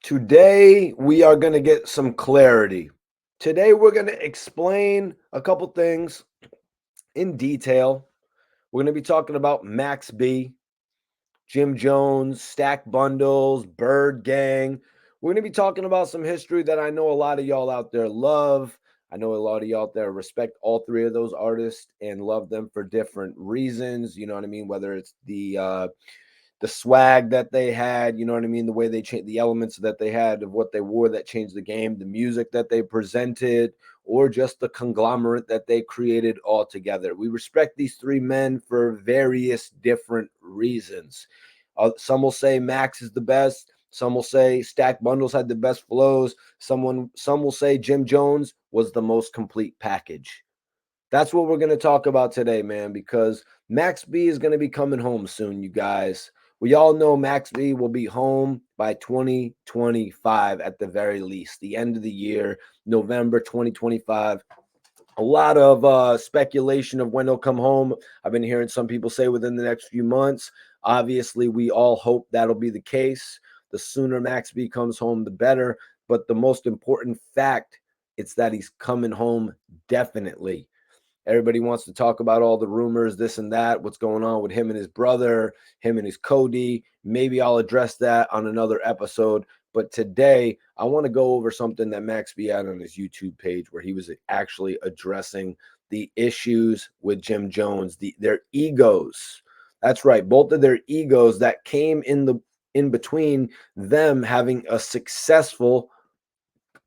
Today, we are going to get some clarity. Today, we're going to explain a couple things in detail. We're going to be talking about Max B, Jim Jones, Stack Bundles, Bird Gang. We're going to be talking about some history that I know a lot of y'all out there love. I know a lot of y'all out there respect all three of those artists and love them for different reasons. You know what I mean? Whether it's the swag that they had, you know what I mean? The way they changed the elements that they had of what they wore that changed the game, the music that they presented, or just the conglomerate that they created all together. We respect these three men for various different reasons. Some will say Max is the best. Some will say Stack Bundles had the best flows. Some will say Jim Jones was the most complete package. That's what we're going to talk about today, man, because Max B is going to be coming home soon, you guys. We all know Max B will be home by 2025 at the very least, the end of the year, November 2025. A lot of speculation of when he'll come home. I've been hearing some people say within the next few months. Obviously, we all hope that'll be the case. The sooner Max B comes home, the better. But the most important fact, it's that he's coming home definitely. Everybody wants to talk about all the rumors, this and that, what's going on with him and his brother, him and his Cody. Maybe I'll address that on another episode. But today, I want to go over something that Max B had on his YouTube page where he was actually addressing the issues with Jim Jones, their egos. That's right, both of their egos that came in between them having a successful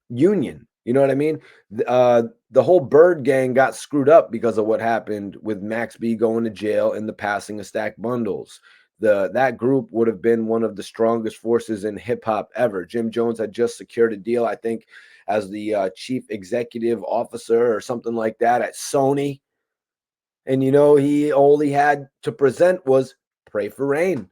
union. You know what I mean? The whole Bird Gang got screwed up because of what happened with Max B going to jail and the passing of Stack Bundles. That group would have been one of the strongest forces in hip hop ever. Jim Jones had just secured a deal, I think, as the chief executive officer or something like that at Sony. And he all he had to present was "Pray for Rain."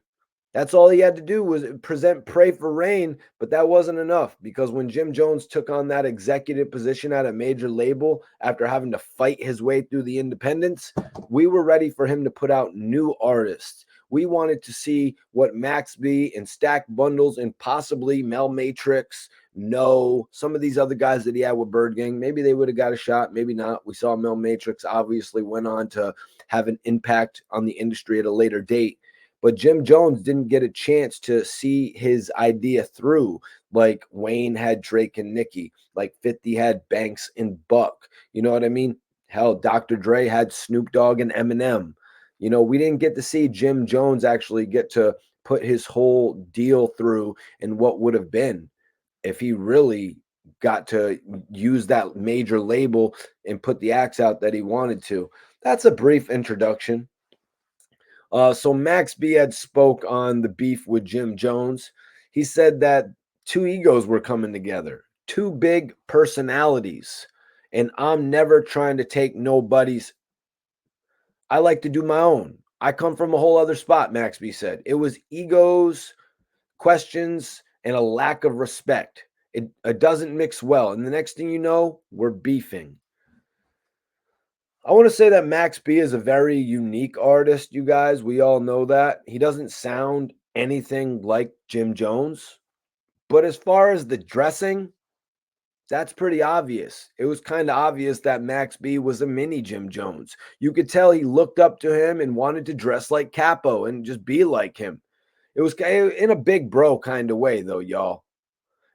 That's all he had to do was present "Pray for Rain," but that wasn't enough because when Jim Jones took on that executive position at a major label after having to fight his way through the independents, we were ready for him to put out new artists. We wanted to see what Max B and Stack Bundles and possibly Mel Matrix, No, some of these other guys that he had with Bird Gang, maybe they would have got a shot, maybe not. We saw Mel Matrix obviously went on to have an impact on the industry at a later date. But Jim Jones didn't get a chance to see his idea through, like Wayne had Drake and Nicki, like 50 had Banks and Buck. You know what I mean? Hell, Dr. Dre had Snoop Dogg and Eminem. We didn't get to see Jim Jones actually get to put his whole deal through and what would have been if he really got to use that major label and put the acts out that he wanted to. That's a brief introduction. So Max B had spoke on the beef with Jim Jones. He said that two egos were coming together, two big personalities, and I'm never trying to take nobody's. I like to do my own. I come from a whole other spot, Max B said. It was egos, questions, and a lack of respect. It doesn't mix well. And the next thing you know, we're beefing. I want to say that Max B is a very unique artist, you guys. We all know that. He doesn't sound anything like Jim Jones. But as far as the dressing, that's pretty obvious. It was kind of obvious that Max B was a mini Jim Jones. You could tell he looked up to him and wanted to dress like Capo and just be like him. It was in a big bro kind of way, though, y'all.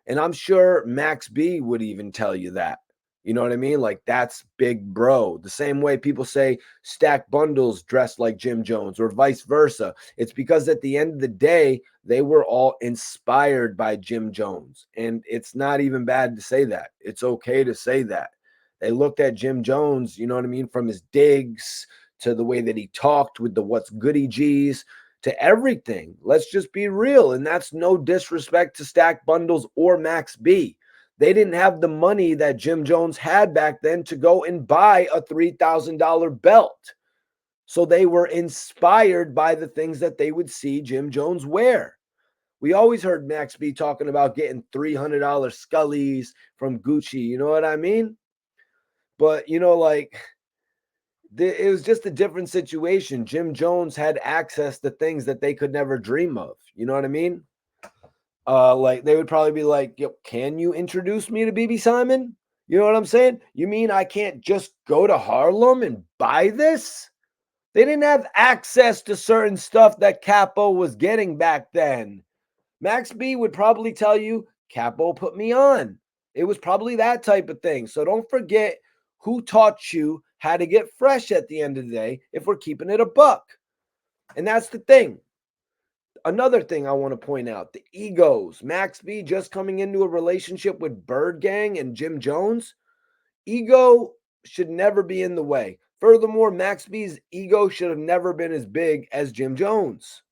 And I'm sure Max B would even tell you that. You know what I mean? Like that's big bro. The same way people say Stack Bundles dressed like Jim Jones or vice versa. It's because at the end of the day, they were all inspired by Jim Jones. And it's not even bad to say that. It's okay to say that. They looked at Jim Jones, you know what I mean, from his digs to the way that he talked with the what's goody G's to everything. Let's just be real. And that's no disrespect to Stack Bundles or Max B. They didn't have the money that Jim Jones had back then to go and buy a $3,000 belt. So they were inspired by the things that they would see Jim Jones wear. We always heard Max B talking about getting $300 Scullies from Gucci. You know what I mean? But, like, it was just a different situation. Jim Jones had access to things that they could never dream of. You know what I mean? Like they would probably be like, "Yo, can you introduce me to BB Simon?" You know what I'm saying? You mean I can't just go to Harlem and buy this? They didn't have access to certain stuff that Capo was getting back then. Max B would probably tell you, Capo put me on. It was probably that type of thing. So don't forget who taught you how to get fresh at the end of the day if we're keeping it a buck. And that's the thing. Another thing I want to point out, the egos. Max B just coming into a relationship with Bird Gang and Jim Jones. Ego should never be in the way. Furthermore, Max B's ego should have never been as big as Jim Jones.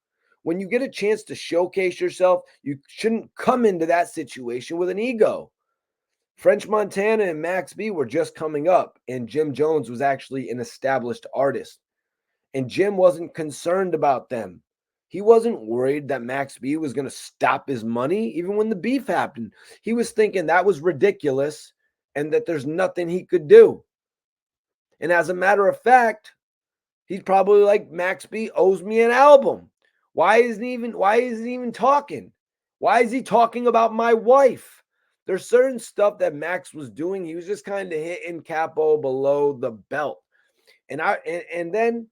When you get a chance to showcase yourself, you shouldn't come into that situation with an ego. French Montana and Max B were just coming up, and Jim Jones was actually an established artist. And Jim wasn't concerned about them. He wasn't worried that Max B was going to stop his money, even when the beef happened. He was thinking that was ridiculous and that there's nothing he could do. And as a matter of fact, he's probably like, Max B owes me an album. Why isn't he even talking? Why is he talking about my wife? There's certain stuff that Max was doing. He was just kind of hitting Capo below the belt. And then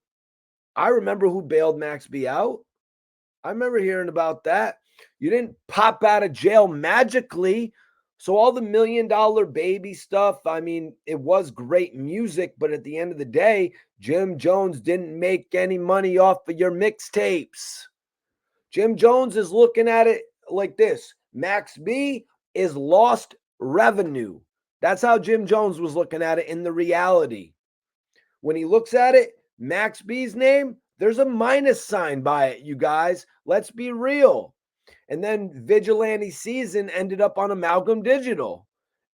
I remember who bailed Max B out. I remember hearing about that. You didn't pop out of jail magically. So all the $1 million baby stuff, I mean, it was great music, but at the end of the day, Jim Jones didn't make any money off of your mixtapes. Jim Jones is looking at it like this. Max B is lost revenue. That's how Jim Jones was looking at it in the reality. When he looks at it, Max B's name, there's a minus sign by it, you guys. Let's be real. And then Vigilante Season ended up on Amalgam Digital.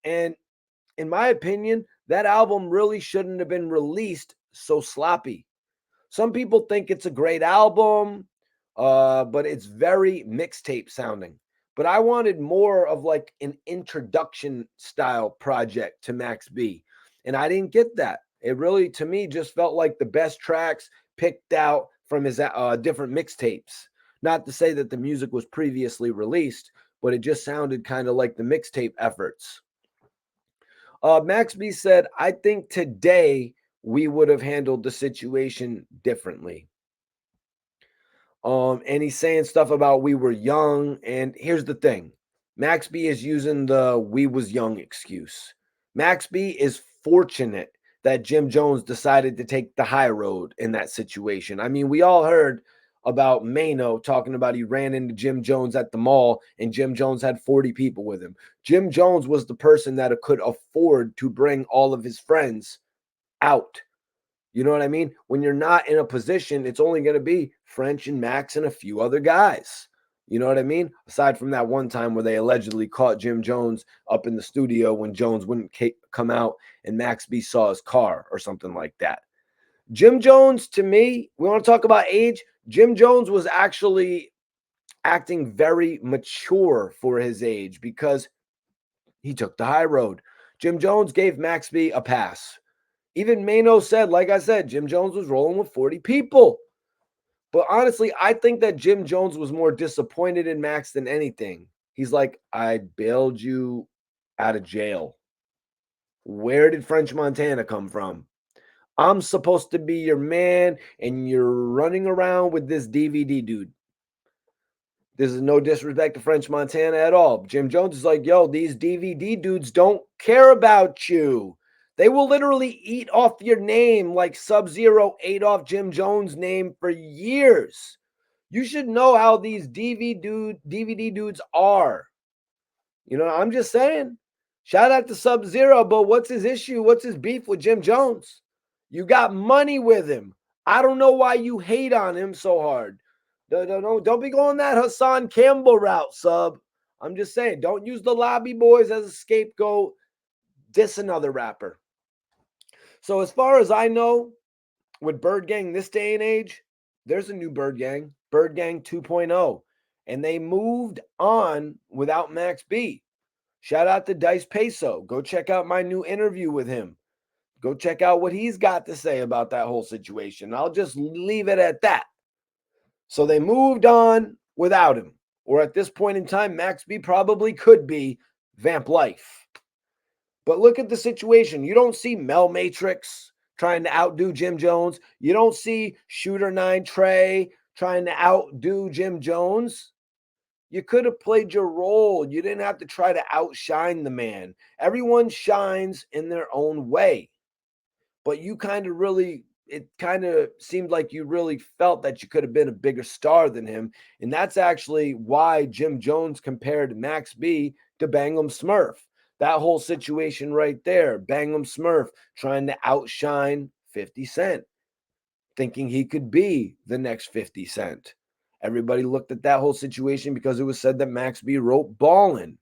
And in my opinion, that album really shouldn't have been released so sloppy. Some people think it's a great album, but it's very mixtape sounding. But I wanted more of like an introduction style project to Max B. And I didn't get that. It really, to me, just felt like the best tracks picked out from his different mixtapes. Not to say that the music was previously released, but it just sounded kind of like the mixtape efforts. Max B said, I think today we would have handled the situation differently. And he's saying stuff about we were young. And here's the thing, Max B is using the we was young excuse. Max B is fortunate that Jim Jones decided to take the high road in that situation. I mean, we all heard about Mano talking about he ran into Jim Jones at the mall and Jim Jones had 40 people with him. Jim Jones was the person that could afford to bring all of his friends out. You know what I mean? When you're not in a position, it's only going to be French and Max and a few other guys. You know what I mean? Aside from that one time where they allegedly caught Jim Jones up in the studio when Jones wouldn't come out and Max B saw his car or something like that. Jim Jones, to me, we want to talk about age. Jim Jones was actually acting very mature for his age because he took the high road. Jim Jones gave Max B a pass. Even Mano said, like I said, Jim Jones was rolling with 40 people. But honestly, I think that Jim Jones was more disappointed in Max than anything. He's like, I bailed you out of jail. Where did French Montana come from? I'm supposed to be your man, and you're running around with this DVD dude. This is no disrespect to French Montana at all. Jim Jones is like, yo, these DVD dudes don't care about you. They will literally eat off your name like Sub-Zero ate off Jim Jones' name for years. You should know how these DVD dudes are. You know, I'm just saying. Shout out to Sub-Zero, but what's his issue? What's his beef with Jim Jones? You got money with him. I don't know why you hate on him so hard. Don't be going that Hassan Campbell route, Sub. I'm just saying, don't use the lobby boys as a scapegoat. Diss another rapper. So as far as I know, with Bird Gang this day and age, there's a new Bird Gang, Bird Gang 2.0, and they moved on without Max B. Shout out to Dice Peso. Go check out my new interview with him. Go check out what he's got to say about that whole situation. I'll just leave it at that. So they moved on without him. Or at this point in time, Max B probably could be Vamp Life. But look at the situation. You don't see Mel Matrix trying to outdo Jim Jones. You don't see Shooter 9 Trey trying to outdo Jim Jones. You could have played your role. You didn't have to try to outshine the man. Everyone shines in their own way. But you kind of really, it kind of seemed like you really felt that you could have been a bigger star than him. And that's actually why Jim Jones compared Max B to Bangum Smurf. That whole situation right there, Bangum Smurf trying to outshine 50 Cent, thinking he could be the next 50 Cent. Everybody looked at that whole situation because it was said that Max B wrote Ballin'.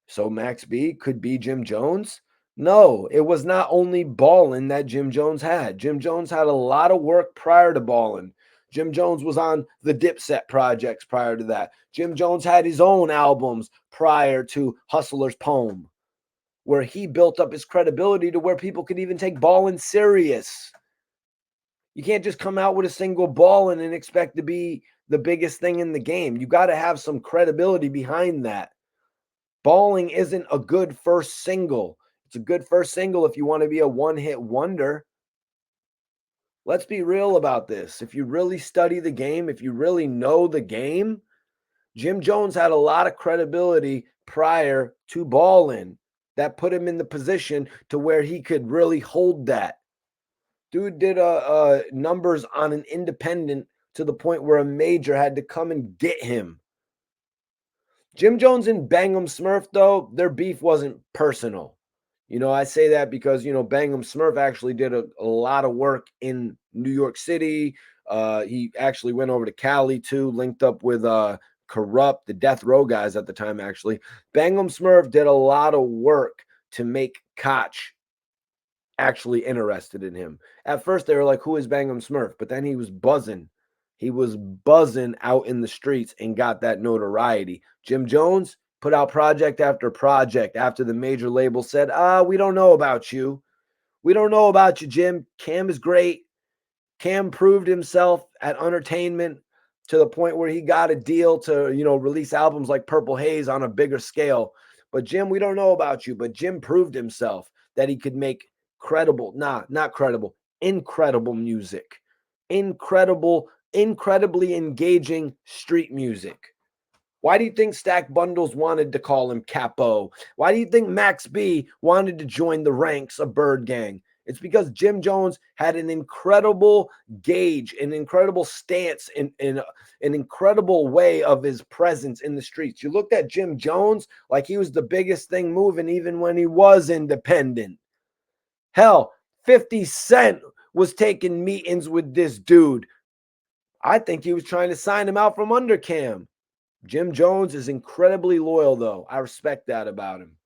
So Max B could be Jim Jones? No, it was not only Ballin' that Jim Jones had. Jim Jones had a lot of work prior to Ballin'. Jim Jones was on the Dipset projects prior to that. Jim Jones had his own albums prior to Hustler's Poem, where he built up his credibility to where people could even take Ballin' serious. You can't just come out with a single Ballin' and expect to be the biggest thing in the game. You got to have some credibility behind that. Balling isn't a good first single. It's a good first single if you want to be a one-hit wonder. Let's be real about this. If you really study the game, if you really know the game, Jim Jones had a lot of credibility prior to Ballin' that put him in the position to where he could really hold that. Dude did numbers on an independent to the point where a major had to come and get him. Jim Jones and Bangum Smurf, though, their beef wasn't personal. I say that because, Bangum Smurf actually did a lot of work in New York City. He actually went over to Cali, too, linked up with Corrupt, the Death Row guys at the time, actually. Bangum Smurf did a lot of work to make Koch actually interested in him. At first, they were like, who is Bangum Smurf? But then he was buzzing. He was buzzing out in the streets and got that notoriety. Jim Jones put out project after project after the major label said, we don't know about you. We don't know about you, Jim. Cam is great. Cam proved himself at Entertainment to the point where he got a deal to, release albums like Purple Haze on a bigger scale. But Jim, we don't know about you. But Jim proved himself that he could make incredible music. Incredibly engaging street music. Why do you think Stack Bundles wanted to call him Capo? Why do you think Max B wanted to join the ranks of Bird Gang? It's because Jim Jones had an incredible gauge, an incredible stance, in an incredible way of his presence in the streets. You looked at Jim Jones like he was the biggest thing moving even when he was independent. Hell, 50 Cent was taking meetings with this dude. I think he was trying to sign him out from Undercam. Jim Jones is incredibly loyal, though. I respect that about him.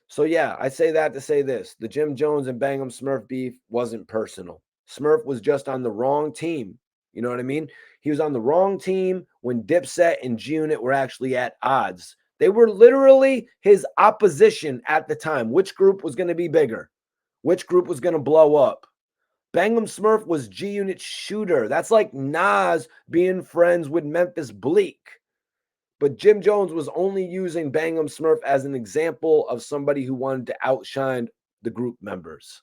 So, yeah, I say that to say this. The Jim Jones and Bangum Smurf beef wasn't personal. Smurf was just on the wrong team. You know what I mean? He was on the wrong team when Dipset and G-Unit were actually at odds. They were literally his opposition at the time. Which group was going to be bigger? Which group was going to blow up? Bangum Smurf was G-Unit's shooter. That's like Nas being friends with Memphis Bleak. But Jim Jones was only using Bangum Smurf as an example of somebody who wanted to outshine the group members.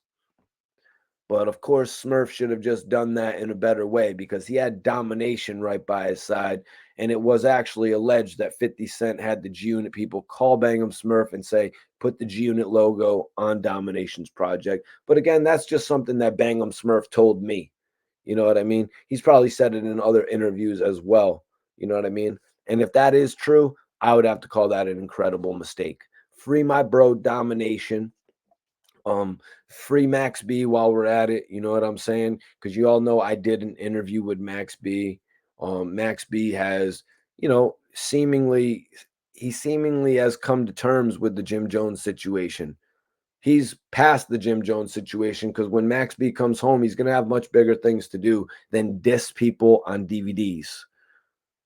But of course, Smurf should have just done that in a better way because he had Domination right by his side. And it was actually alleged that 50 Cent had the G Unit people call Bangum Smurf and say, put the G Unit logo on Domination's project. But again, that's just something that Bangum Smurf told me. You know what I mean? He's probably said it in other interviews as well. You know what I mean? And if that is true, I would have to call that an incredible mistake. Free my bro Domination. Free Max B while we're at it. You know what I'm saying? Because you all know I did an interview with Max B. Max B has, seemingly has come to terms with the Jim Jones situation. He's past the Jim Jones situation because when Max B comes home, he's going to have much bigger things to do than diss people on DVDs.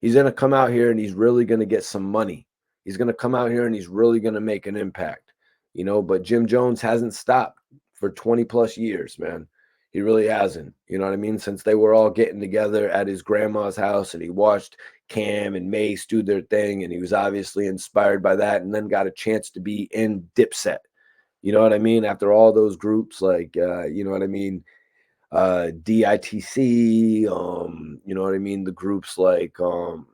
He's going to come out here and he's really going to get some money. He's going to come out here and he's really going to make an impact, but Jim Jones hasn't stopped for 20 plus years, man. He really hasn't, you know what I mean? Since they were all getting together at his grandma's house and he watched Cam and Mace do their thing, and he was obviously inspired by that, and then got a chance to be in Dipset. You know what I mean? After all those groups, like you know what I mean, DITC, you know what I mean? The groups like what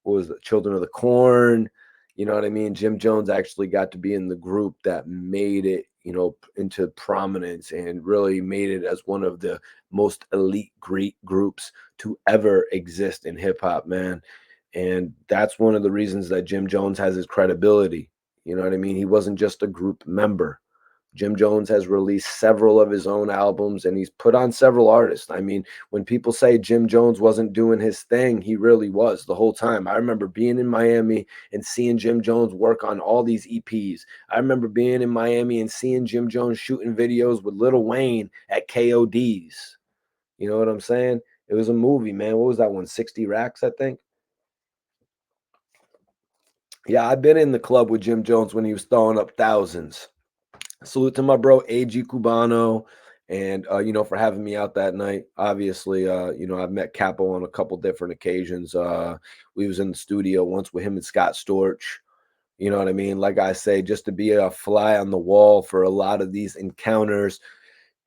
was it, Children of the Corn, you know what I mean? Jim Jones actually got to be in the group that made it, you know, into prominence and really made it as one of the most elite great groups to ever exist in hip hop, man. And that's one of the reasons that Jim Jones has his credibility. You know what I mean? He wasn't just a group member. Jim Jones has released several of his own albums and he's put on several artists. I mean, when people say Jim Jones wasn't doing his thing, he really was the whole time. I remember being in Miami and seeing Jim Jones work on all these EPs. I remember being in Miami and seeing Jim Jones shooting videos with Lil Wayne at KODs. You know what I'm saying? It was a movie, man. What was that one? 60 Racks, I think. Yeah, I've been in the club with Jim Jones when he was throwing up thousands. Salute to my bro AG Cubano, and you know, for having me out that night. Obviously, you know, I've met Capo on a couple different occasions. We was in the studio once with him and Scott Storch. You know what I mean? Like I say, just to be a fly on the wall for a lot of these encounters,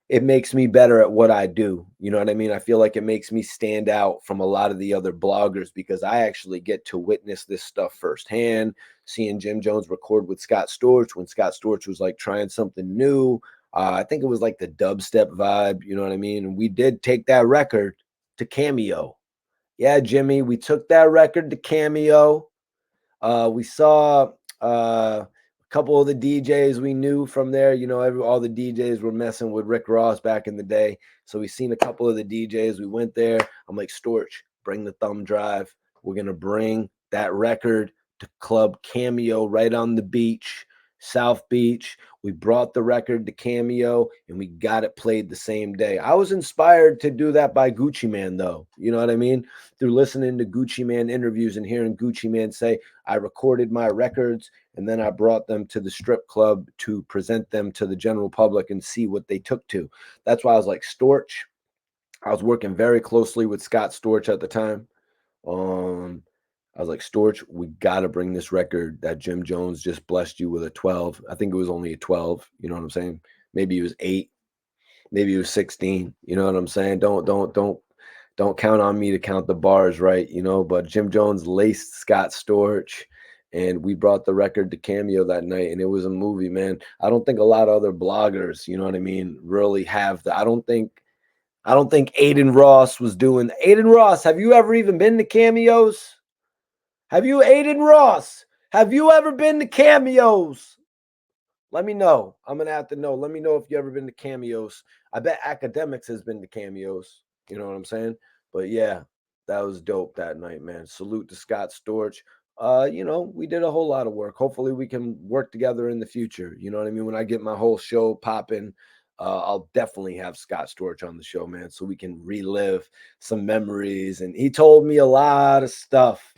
it makes me better at what I do. You know what I mean? I feel like it makes me stand out from a lot of the other bloggers because I actually get to witness this stuff firsthand. Seeing Jim Jones record with Scott Storch when Scott Storch was like trying something new. I think it was like the dubstep vibe. You know what I mean? And we did take that record to Cameo. Yeah, Jimmy, we took that record to Cameo. We saw a couple of the DJs we knew from there. You know, all the DJs were messing with Rick Ross back in the day. So we seen a couple of the DJs. We went there. I'm like, Storch, bring the thumb drive. We're going to bring that record to Club Cameo right on the beach, South Beach. We brought the record to Cameo and we got it played the same day. I was inspired to do that by Gucci Man, though. You know what I mean? Through listening to Gucci Man interviews and hearing Gucci Man say, I recorded my records and then I brought them to the strip club to present them to the general public and see what they took to. That's why I was like, Storch. I was working very closely with Scott Storch at the time. Um, I was like, Storch, we got to bring this record that Jim Jones just blessed you with a 12. I think it was only a 12. You know what I'm saying? Maybe it was 8. Maybe it was 16. You know what I'm saying? Don't count on me to count the bars, right? You know, but Jim Jones laced Scott Storch and we brought the record to Cameo that night and it was a movie, man. I don't think a lot of other bloggers, you know what I mean, really have that. I don't think Aiden Ross was doing. Aiden Ross, have you ever even been to Cameos? Have you, Aiden Ross? Have you ever been to Cameos? Let me know. I'm gonna have to know. Let me know if you ever been to Cameos. I bet Academics has been to Cameos. You know what I'm saying? But yeah, that was dope that night, man. Salute to Scott Storch. You know, we did a whole lot of work. Hopefully, we can work together in the future. You know what I mean? When I get my whole show popping, I'll definitely have Scott Storch on the show, man, so we can relive some memories. And he told me a lot of stuff.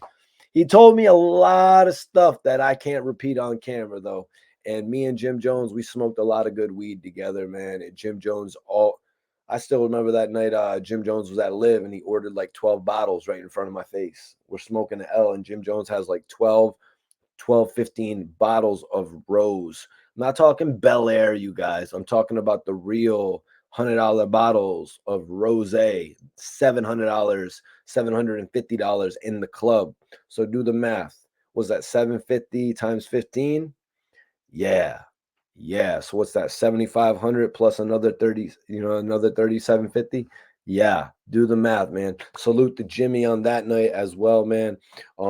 He told me a lot of stuff that I can't repeat on camera, though. And me and Jim Jones, we smoked a lot of good weed together, man. And Jim Jones, I still remember that night. Jim Jones was at Live and he ordered like 12 bottles right in front of my face. We're smoking an L, and Jim Jones has like 12, 15 bottles of Rose. I'm not talking Bel Air, you guys. I'm talking about the real $100 bottles of Rose, $700, $750 in the club. So do the math. Was that 750 times 15? Yeah. Yeah. So what's that? 7,500 plus another 30, another 3,750. Yeah. Do the math, man. Salute to Jimmy on that night as well, man.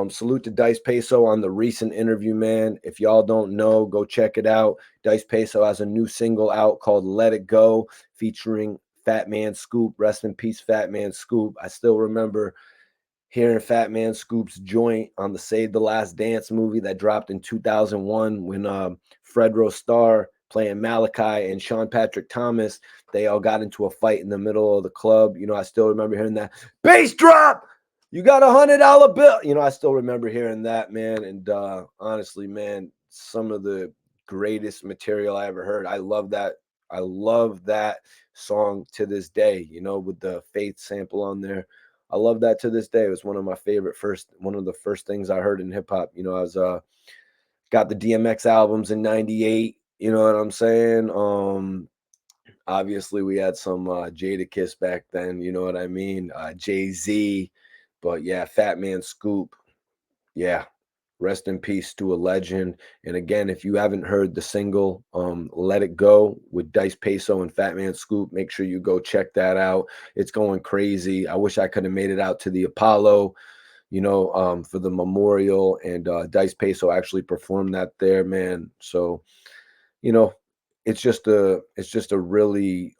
Salute to Dice Peso on the recent interview, man. If y'all don't know, go check it out. Dice Peso has a new single out called Let It Go, featuring Fat Man Scoop. Rest in peace, Fat Man Scoop. I still remember hearing Fat Man Scoop's joint on the Save the Last Dance movie that dropped in 2001 when Fredro Starr playing Malachi and Sean Patrick Thomas, they all got into a fight in the middle of the club. You know, I still remember hearing that bass drop. You got $100 bill. You know, I still remember hearing that, man. And honestly, man, some of the greatest material I ever heard. I love that. I love that song to this day, you know, with the Faith sample on there. I love that to this day. It was one of the first things I heard in hip hop. I was got the DMX albums in '98. You know what I'm saying? Obviously we had some Jadakiss back then. You know what I mean? Jay Z, but yeah, Fat Man Scoop. Yeah, rest in peace to a legend. And again, if you haven't heard the single Let It Go with Dice Peso and Fat Man Scoop, make sure you go check that out. It's going crazy. I wish I could have made it out to the Apollo, for the memorial, and Dice Peso actually performed that there, man. So, you know, it's just a really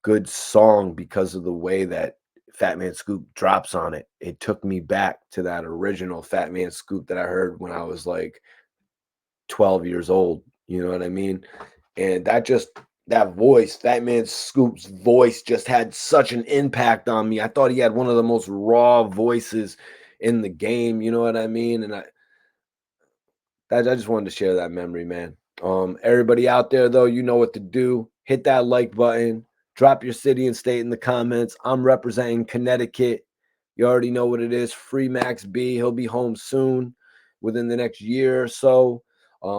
good song because of the way that Fat Man Scoop drops on it. It took me back to that original Fat Man Scoop that I heard when I was like 12 years old. You know what I mean? And that voice, Fat Man Scoop's voice just had such an impact on me. I thought he had one of the most raw voices in the game. You know what I mean? And I just wanted to share that memory, man. Everybody out there, though, you know what to do. Hit that like button. Drop your city and state in the comments. I'm representing Connecticut. You already know what it is. Free Max B. He'll be home soon, within the next year or so.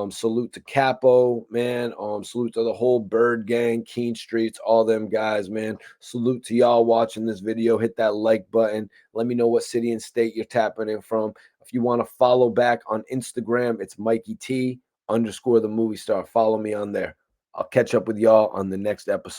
Salute to Capo, man. Salute to the whole Bird Gang, Keen Streets, all them guys, man. Salute to y'all watching this video. Hit that like button. Let me know what city and state you're tapping in from. If you want to follow back on Instagram, it's Mikey T _ the movie star. Follow me on there. I'll catch up with y'all on the next episode.